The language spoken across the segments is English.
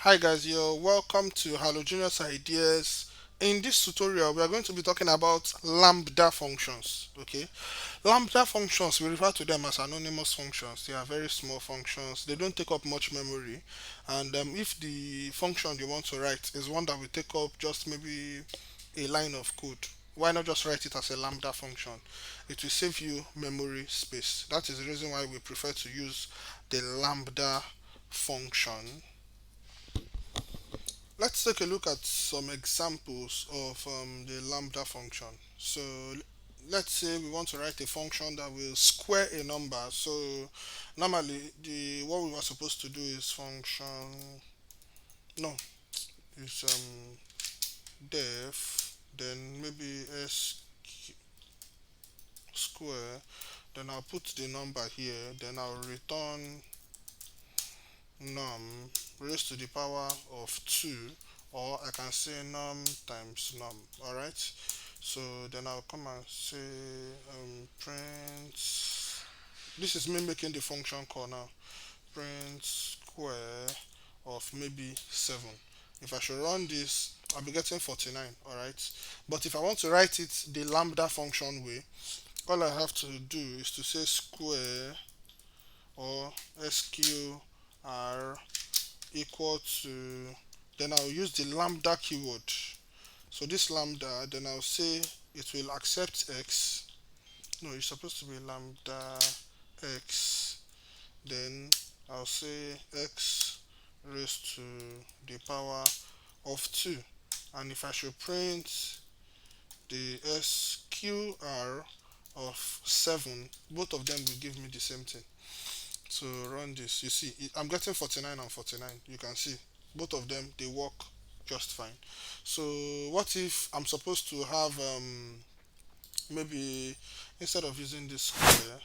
Hi guys, you're welcome to Halogenous Ideas. In this tutorial, we are going to be talking about lambda functions. Okay, lambda functions, we refer to them as anonymous functions. They are very small functions. They don't take up much memory, and if the function you want to write is one that will take up just maybe a line of code, why not just write it as a lambda function? It will save you memory space. That is the reason why we prefer to use the lambda function. Let's take a look at some examples of the lambda function. So let's say we want to write a function that will square a number. So normally the what we were supposed to do is function no is def, then maybe s square, then I'll put the number here, then I'll return num raised to the power of 2, or I can say num times num. Alright, so then I'll come and say print, this is me making the function call now, print square of maybe 7. If I should run this, I'll be getting 49. Alright, but if I want to write it the lambda function way, all I have to do is to say square or sqr equal to, then I'll use the lambda keyword. So this lambda, then I'll say it will accept x. No, it's supposed to be lambda x. Then I'll say x raised to the power of 2. And if I should print the sqr of 7, both of them will give me the same thing. So run this, you see I'm getting 49 and 49. You can see both of them, they work just fine. So what if I'm supposed to have maybe instead of using this square,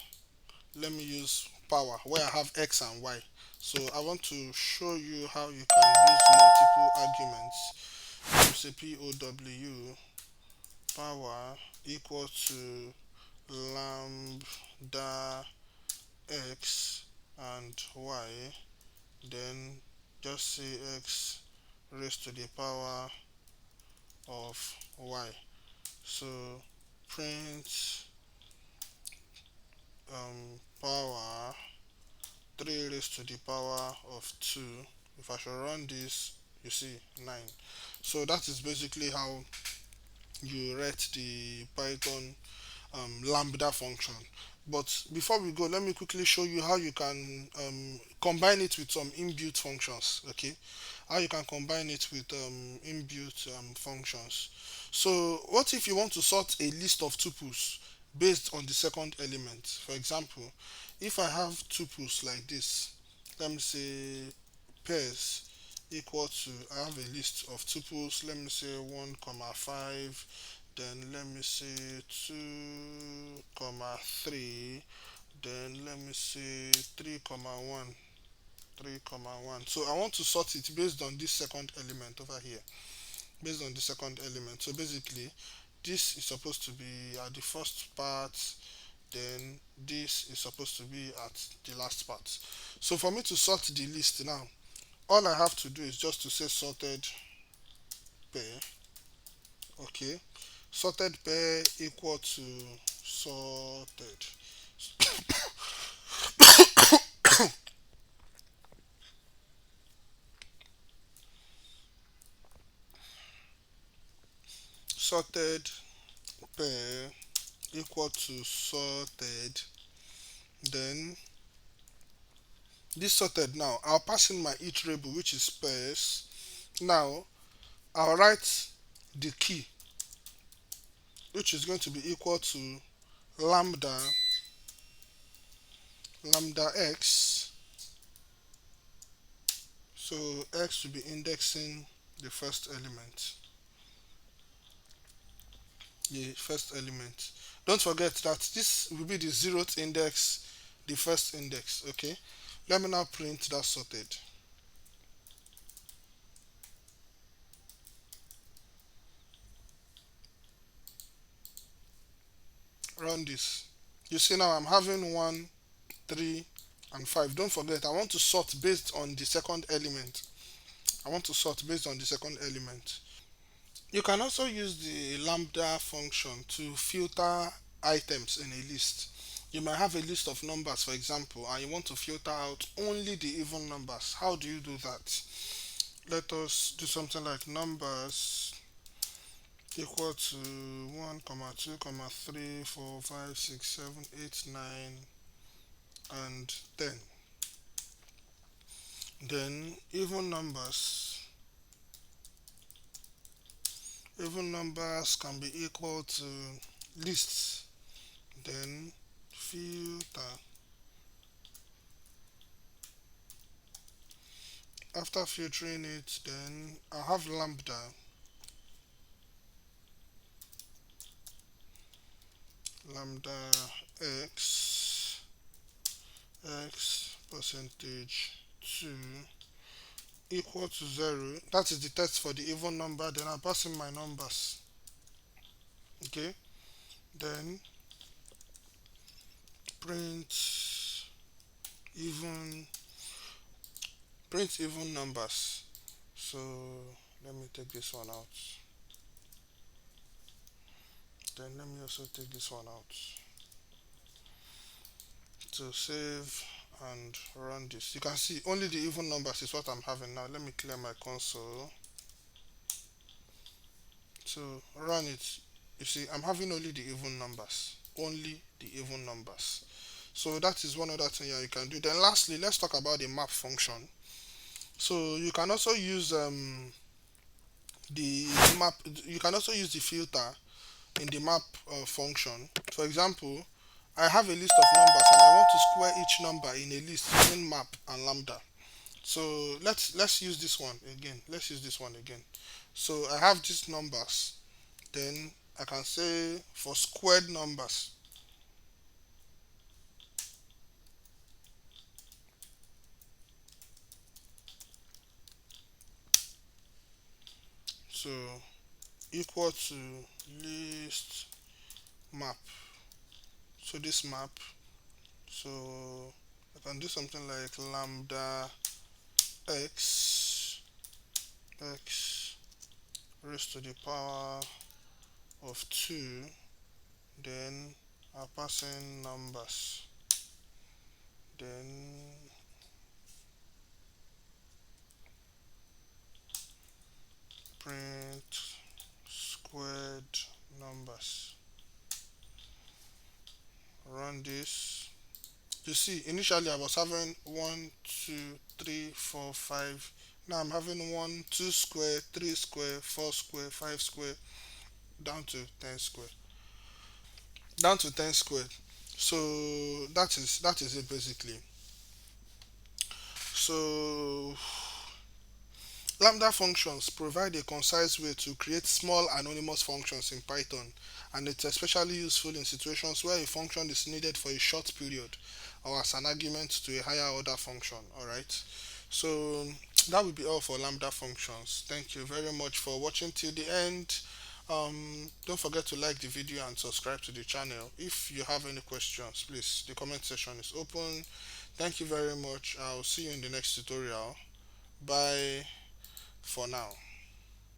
let me use power where I have x and y. So I want to show you how you can use multiple arguments. You say pow power equal to lambda x and y, then just say x raised to the power of y. So print power 3 raised to the power of 2. If I should run this, you see 9. So that is basically how you write the Python lambda function. But before we go, let me quickly show you how you can combine it with some inbuilt functions. Okay, how you can combine it with inbuilt functions. So what if you want to sort a list of tuples based on the second element? For example, if I have tuples like this, let me say pairs equal to, I have a list of tuples, let me say 1 comma 5, then let me say 2 comma 3, then let me say 3 comma 1, 3 comma 1. So I want to sort it based on this second element over here, based on the second element. So basically this is supposed to be at the first part, then this is supposed to be at the last part. So for me to sort the list now, all I have to do is just to say sorted pair. Okay, sorted pair equal to sorted sorted pair equal to sorted. Then this sorted, now I'll pass in my iterable, which is pairs. Now I'll write the key, which is going to be equal to lambda x. So x will be indexing the first element, the first element. Don't forget that this will be the zeroth index, the first index. Okay, let me now print that sorted. Run this. You see now I'm having 1, 3 and 5. Don't forget I want to sort based on the second element. I want to sort based on the second element. You can also use the lambda function to filter items in a list. You might have a list of numbers, for example, and you want to filter out only the even numbers. How do you do that? Let us do something like numbers equal to 1, comma 2, comma 3, 4, 5, 6, 7, 8, 9, and 10. Then even numbers can be equal to lists. Then filter. After filtering it, then I have lambda x percentage 2 equal to 0. That is the test for the even number. Then I pass in my numbers. Okay. Then print even print even numbers. So let me take this one out. Then let me also take this one out. To save and run this. You can see only the even numbers is what I'm having now. Let me clear my console. To run it, you see I'm having only the even numbers. Only the even numbers. So that is one other thing you can do. Then lastly, let's talk about the map function. So you can also use the map. You can also use the filter in the map function. For example, I have a list of numbers and I want to square each number in a list using map and lambda. So let's use this one again. Let's use this one again. So I have these numbers. Then I can say for squared numbers. So equal to list map. So this map. So I can do something like lambda x raised to the power of 2. Then I pass in numbers. Then print squared numbers. Run this. You see, initially I was having 1, 2, 3, 4, 5. Now I'm having 1, 2 square, 3 square, 4 square, 5 square, down to 10 square. Down to 10 squared. So that is it basically. So lambda functions provide a concise way to create small anonymous functions in Python, and it's especially useful in situations where a function is needed for a short period or as an argument to a higher order function. Alright. So that will be all for lambda functions. Thank you very much for watching till the end. Don't forget to like the video and subscribe to the channel. If you have any questions, please, the comment section is open. Thank you very much. I'll see you in the next tutorial. Bye for now.